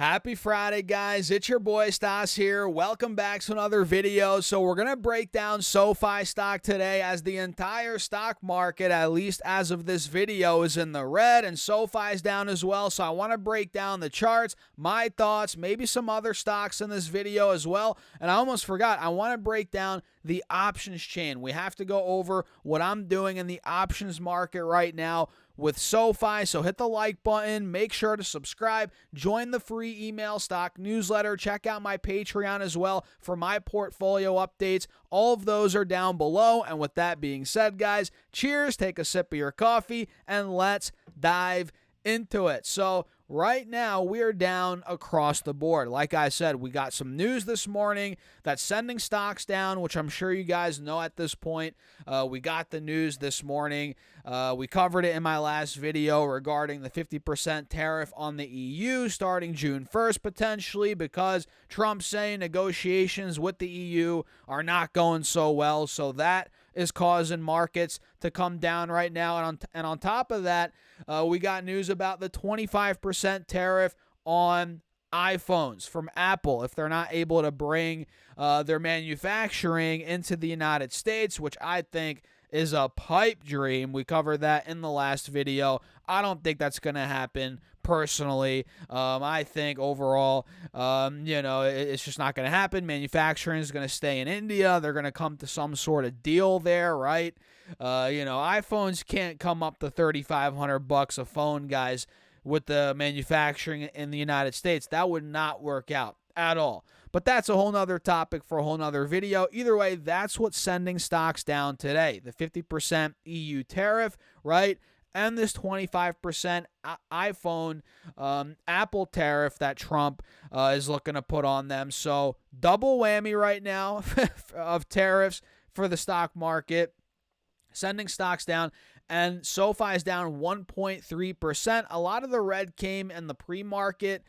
Happy Friday, guys. It's your boy Stas here. Welcome back to another video. So we're going to break down SoFi stock today as the entire stock market, at least as of this video, is in the red and SoFi is down as well. So I want to break down the charts, my thoughts, maybe some other stocks in this video as well. And I almost forgot, I want to break down the options chain. We have to go over what I'm doing in the options market right now with SoFi. So hit the like button, make sure to subscribe, join the free email stock newsletter, check out my Patreon as well for my portfolio updates. All of those are down below. And with that being said, guys, cheers, take a sip of your coffee, and let's dive into it. So right now, we are down across the board. Like I said, we got some news this morning that's sending stocks down, which I'm sure you guys know at this point. We got the news this morning. We covered it in my last video regarding the 50% tariff on the EU starting June 1st, potentially, because Trump's saying negotiations with the EU are not going so well. So that is causing markets to come down right now. And on top of that, we got news about the 25% tariff on iPhones from Apple if they're not able to bring their manufacturing into the United States, which I think is a pipe dream. We covered that in the last video. I don't think that's going to happen personally. I think overall, it's just not going to happen. Manufacturing is going to stay in India. They're going to come to some sort of deal there, right? iPhones can't come up to $3,500 a phone, guys, with the manufacturing in the United States. That would not work out at all. But that's a whole nother topic for a whole nother video. Either way, that's what's sending stocks down today. The 50% EU tariff, right? And this 25% iPhone Apple tariff that Trump is looking to put on them. So double whammy right now of tariffs for the stock market, sending stocks down. And SoFi is down 1.3%. A lot of the red came in the pre-market.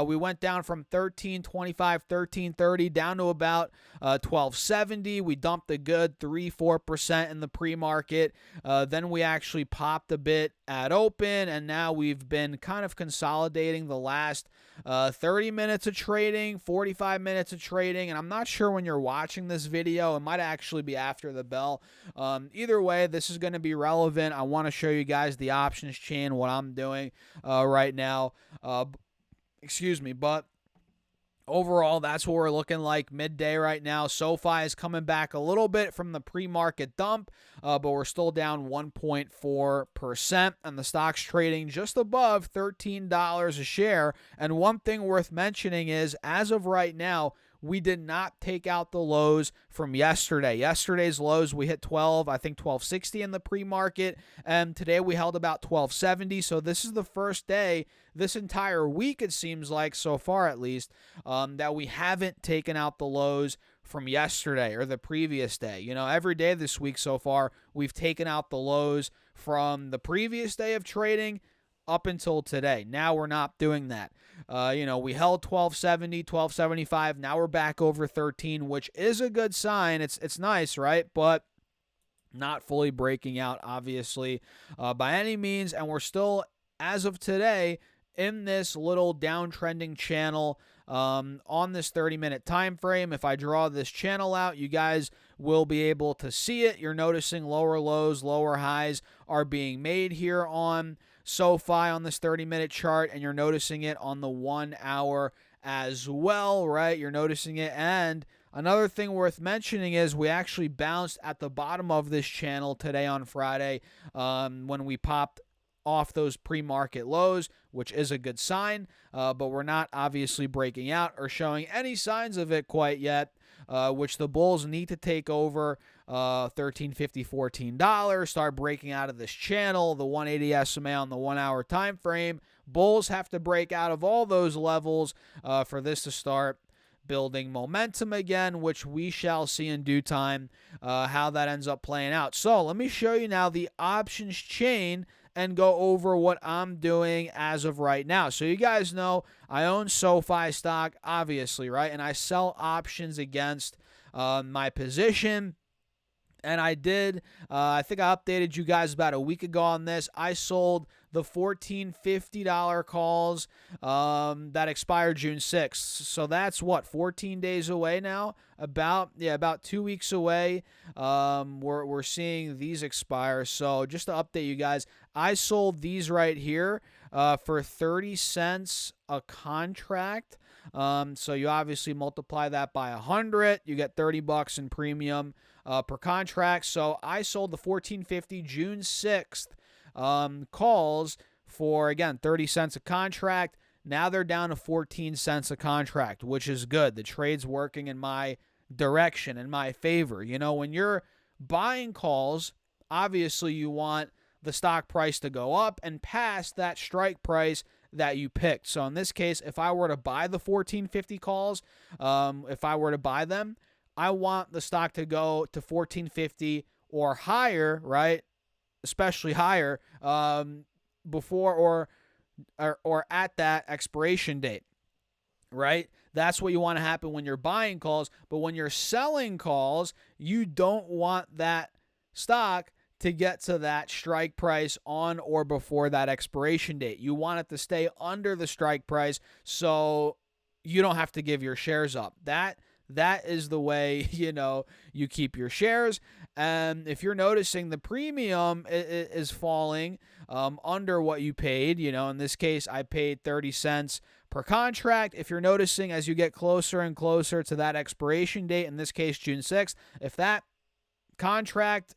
We went down from 13.25, 13.30 down to about 12.70. We dumped a good 3-4% in the pre-market. Then we actually popped a bit at open, and now we've been kind of consolidating the last 30 minutes of trading, 45 minutes of trading, and I'm not sure when you're watching this video. It might actually be after the bell. Either way, this is going to be relevant. I want to show you guys the options chain, what I'm doing right now. But overall, that's what we're looking like midday right now. SoFi is coming back a little bit from the pre-market dump, but we're still down 1.4%, and the stock's trading just above $13 a share. And one thing worth mentioning is, as of right now, we did not take out the lows from yesterday. Yesterday's lows, we hit 1260 in the pre-market, and today we held about 1270. So this is the first day, this entire week it seems like, so far at least, that we haven't taken out the lows from yesterday or the previous day. Every day this week so far, we've taken out the lows from the previous day of trading up until today. Now we're not doing that. We held 1270, 1275. Now we're back over 13, which is a good sign. It's nice, right? But not fully breaking out, obviously, by any means. And we're still, as of today, in this little downtrending channel on this 30-minute time frame. If I draw this channel out, you guys will be able to see it. You're noticing lower lows, lower highs are being made here on SoFi on this 30-minute chart, and you're noticing it on the 1 hour as well, right? You're noticing it. And another thing worth mentioning is we actually bounced at the bottom of this channel today on Friday when we popped off those pre-market lows, which is a good sign, but we're not obviously breaking out or showing any signs of it quite yet, which the bulls need to take over $13.50, $14, start breaking out of this channel, the 180 SMA on the 1 hour time frame. Bulls have to break out of all those levels for this to start building momentum again, which we shall see in due time how that ends up playing out. So let me show you now the options chain and go over what I'm doing as of right now. So you guys know I own SoFi stock, obviously, right? And I sell options against my position. And I did, I think I updated you guys about a week ago on this. I sold the $14.50 calls that expire June 6th. So that's what, 14 days away now? About 2 weeks away. We're seeing these expire. So just to update you guys, I sold these right here for 30 cents a contract. So you obviously multiply that by 100, you get $30 in premium per contract. So I sold the 1450 June 6th calls for, again, 30 cents a contract. Now they're down to 14 cents a contract, which is good. The trade's working in my direction, in my favor. You know, when you're buying calls, obviously you want the stock price to go up and past that strike price that you picked. So in this case, if I were to buy the 1450 calls, if I were to buy them, I want the stock to go to 1450 or higher, right? Especially higher, before or at that expiration date, right? That's what you want to happen when you're buying calls. But when you're selling calls, you don't want that stock to get to that strike price on or before that expiration date. You want it to stay under the strike price so you don't have to give your shares up. That is the way, you know, you keep your shares. And if you're noticing the premium is falling under what you paid, you know, in this case, I paid 30 cents per contract. If you're noticing as you get closer and closer to that expiration date, in this case, June 6th, if that contract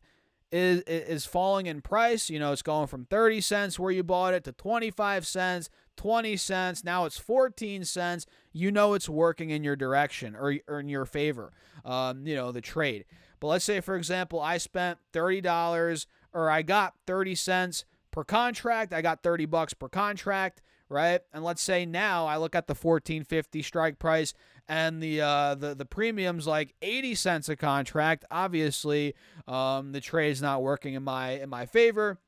is falling in price, you know, it's going from 30 cents where you bought it to 25 cents, 20 cents, now it's 14 cents, you know it's working in your direction or in your favor, you know, the trade. But let's say, for example, I spent $30 or I got 30 cents per contract, I got $30 per contract, right? And let's say now I look at the 1450 strike price and the premium's like 80 cents a contract. Obviously, the trade's not working in my favor.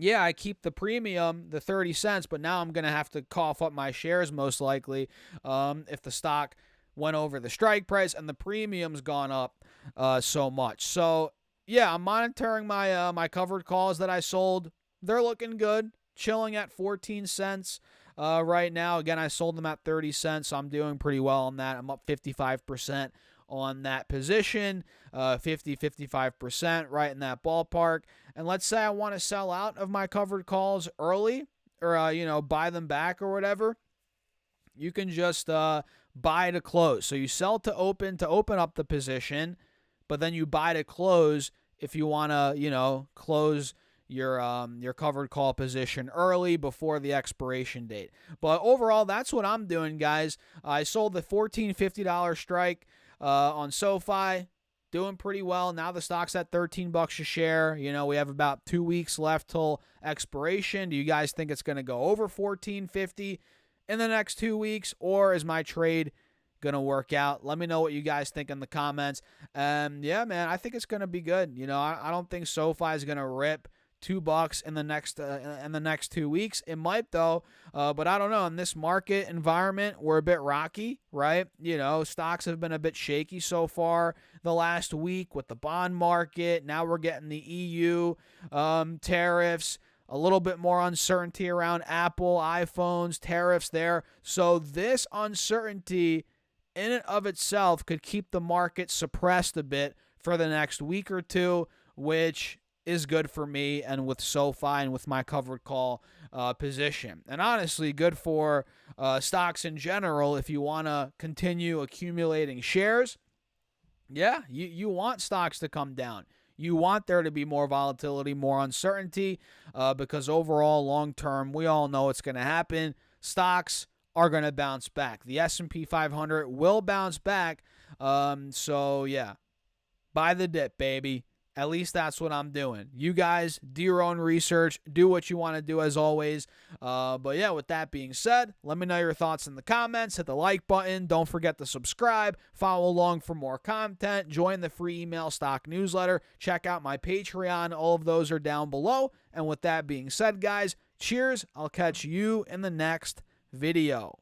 Yeah, I keep the premium, the 30 cents, but now I'm going to have to cough up my shares most likely if the stock went over the strike price and the premium's gone up so much. So, yeah, I'm monitoring my my covered calls that I sold. They're looking good, chilling at 14 cents right now. Again, I sold them at 30 cents, so I'm doing pretty well on that. I'm up 55% on that position, 55%, right in that ballpark. And let's say I want to sell out of my covered calls early or, you know, buy them back or whatever. You can just buy to close. So you sell to open up the position, but then you buy to close if you want to, you know, close your covered call position early before the expiration date. But overall, that's what I'm doing, guys. I sold the $14.50 strike on Sofi, doing pretty well. Now the stock's at $13 a share. You know, we have about 2 weeks left till expiration. Do you guys think it's going to go over $14.50 in the next 2 weeks, or is my trade going to work out? Let me know what you guys think in the comments. Yeah, man, I think it's going to be good. You know, I don't think Sofi is going to rip $2 in the next 2 weeks. It might though, but I don't know. In this market environment, we're a bit rocky, right? You know, stocks have been a bit shaky so far the last week with the bond market. Now we're getting the EU tariffs, a little bit more uncertainty around Apple, iPhones, tariffs there. So this uncertainty in and of itself could keep the market suppressed a bit for the next week or two, which is good for me and with Sofi and with my covered call position. And honestly, good for stocks in general if you want to continue accumulating shares. Yeah, you want stocks to come down. You want there to be more volatility, more uncertainty, because overall, long term, we all know it's going to happen. Stocks are going to bounce back. The S&P 500 will bounce back. So, yeah, buy the dip, baby. At least that's what I'm doing. You guys do your own research. Do what you want to do as always. But yeah, with that being said, let me know your thoughts in the comments. Hit the like button. Don't forget to subscribe. Follow along for more content. Join the free email stock newsletter. Check out my Patreon. All of those are down below. And with that being said, guys, cheers. I'll catch you in the next video.